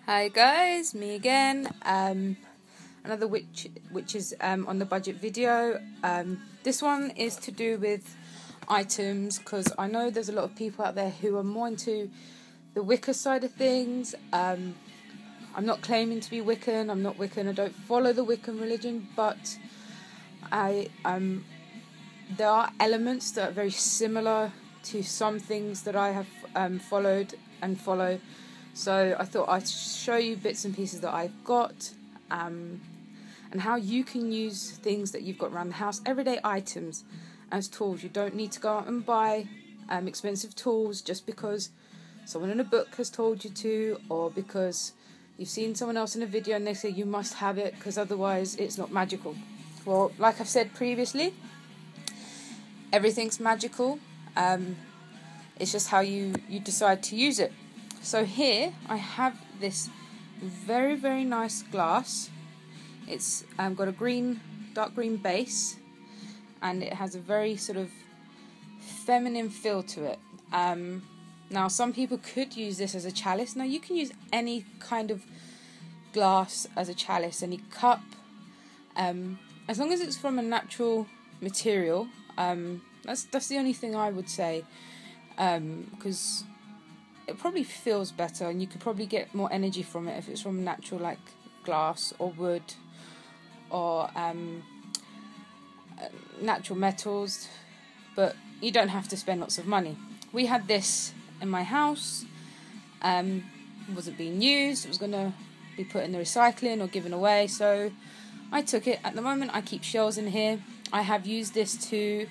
Hi guys, me again. Another witches on the budget video. This one is to do with items because I know there's a lot of people out there who are more into the Wicca side of things. I'm not claiming to be Wiccan. I'm not Wiccan. I don't follow the Wiccan religion, but there are elements that are very similar to some things that I have followed and follow. So I thought I'd show you bits and pieces that I've got and how you can use things that you've got around the house, everyday items as tools. You don't need to go out and buy expensive tools just because someone in a book has told you to, or because you've seen someone else in a video and they say you must have it because otherwise it's not magical. Well, like I've said previously, everything's magical. It's just how you decide to use it. So here I have this very, very nice glass. It's got a dark green base, and it has a very sort of feminine feel to it. Now some people could use this as a chalice. Now you can use any kind of glass as a chalice, any cup, as long as it's from a natural material. That's the only thing I would say, because it probably feels better and you could probably get more energy from it if it's from natural, like glass or wood or natural metals, but you don't have to spend lots of money. We had this in my house. It wasn't being used. It was going to be put in the recycling or given away, so I took it. At the moment I keep shells in here. I have used this to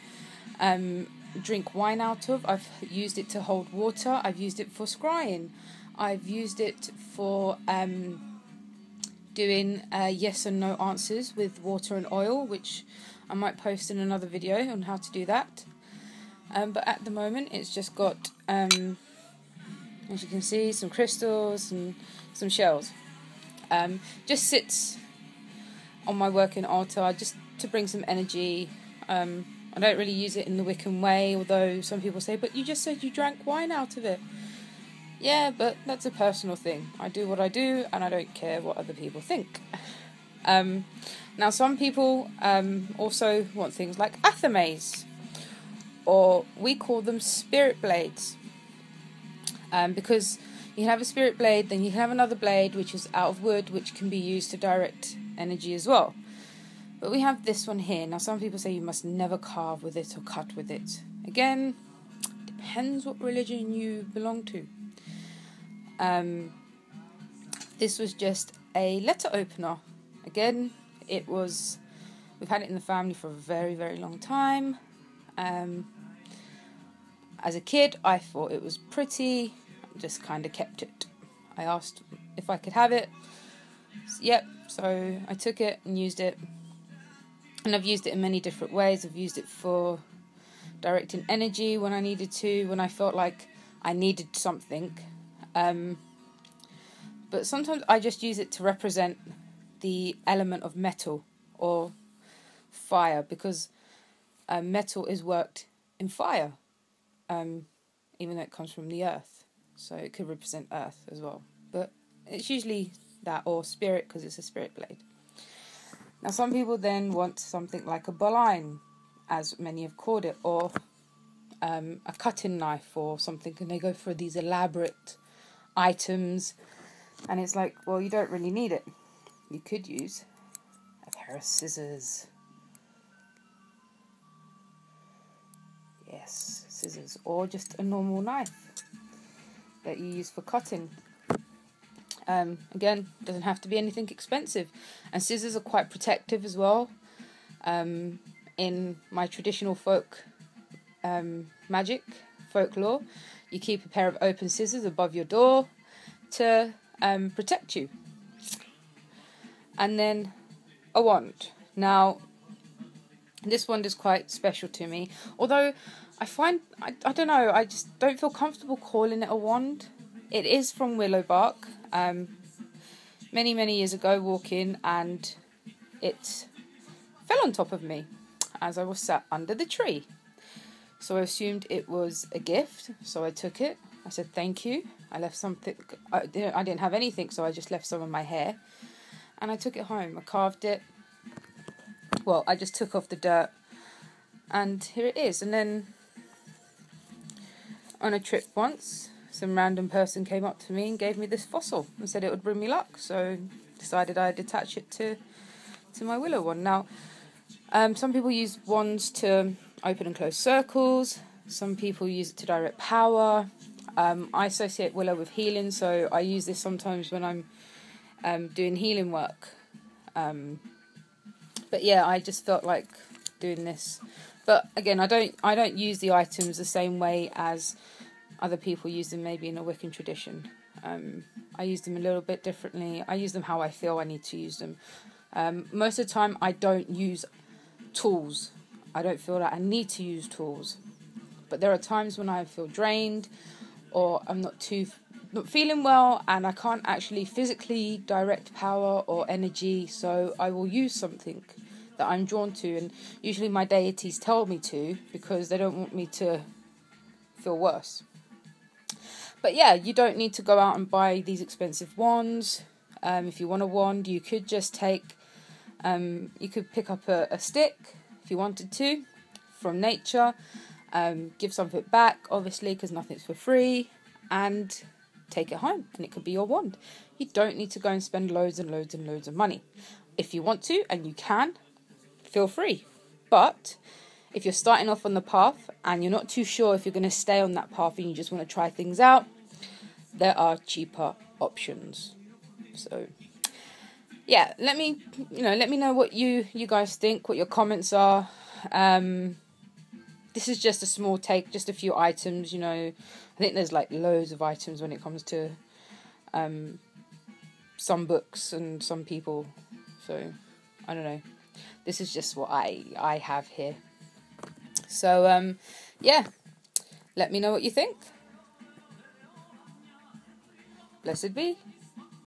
drink wine out of. I've used it to hold water. I've used it for scrying. I've used it for doing yes and no answers with water and oil, which I might post in another video on how to do that. But at the moment it's just got, as you can see, some crystals and some shells. Just sits on my working altar just to bring some energy. I don't really use it in the Wiccan way, although some people say, but you just said you drank wine out of it. Yeah, but that's a personal thing. I do what I do, and I don't care what other people think. Now, some people also want things like athames, or we call them spirit blades, because you can have a spirit blade, then you can have another blade which is out of wood, which can be used to direct energy as well. But we have this one here. Now some people say you must never carve with it or cut with it. Again, depends what religion you belong to. This was just a letter opener. Again, we've had it in the family for a very, very long time. As a kid, I thought it was pretty. I just kind of kept it. I asked if I could have it. Yep, so I took it and used it. And I've used it in many different ways. I've used it for directing energy when I needed to, when I felt like I needed something. But sometimes I just use it to represent the element of metal or fire, because metal is worked in fire, even though it comes from the earth. So it could represent earth as well. But it's usually that, or spirit, because it's a spirit blade. Now some people then want something like a boline, as many have called it, or a cutting knife or something, and they go for these elaborate items, and it's like, well, you don't really need it. You could use a pair of scissors. Yes, scissors, or just a normal knife that you use for cutting. Again, doesn't have to be anything expensive, and scissors are quite protective as well. In my traditional magic folklore, you keep a pair of open scissors above your door to protect you. And then a wand. Now this wand is quite special to me, although I don't know, I just don't feel comfortable calling it a wand. It is from willow bark. Many, many years ago, walking, and it fell on top of me as I was sat under the tree. So I assumed it was a gift, so I took it. I said thank you. I left something, I didn't have anything, so I just left some of my hair. And I took it home. I carved it. Well, I just took off the dirt. And here it is. And then on a trip once, some random person came up to me and gave me this fossil and said it would bring me luck. So decided I'd attach it to my willow wand. Now, some people use wands to open and close circles. Some people use it to direct power. I associate willow with healing, so I use this sometimes when I'm doing healing work. But yeah, I just felt like doing this. But again, I don't use the items the same way as other people use them, maybe in a Wiccan tradition. I use them a little bit differently. I use them how I feel I need to use them. Most of the time, I don't use tools. I don't feel that I need to use tools. But there are times when I feel drained, or I'm not feeling well, and I can't actually physically direct power or energy, so I will use something that I'm drawn to, and usually my deities tell me to, because they don't want me to feel worse. But yeah, you don't need to go out and buy these expensive wands. If you want a wand, you could just take, you could pick up a stick, if you wanted to, from nature, give something back, obviously, because nothing's for free, and take it home, and it could be your wand. You don't need to go and spend loads and loads and loads of money. If you want to, and you can, feel free. But if you're starting off on the path and you're not too sure if you're going to stay on that path and you just want to try things out, there are cheaper options. So yeah, let me know what you guys think, what your comments are. This is just a small take, just a few items, I think there's like loads of items when it comes to some books and some people. So I don't know. This is just what I have here. So yeah, let me know what you think. Blessed be.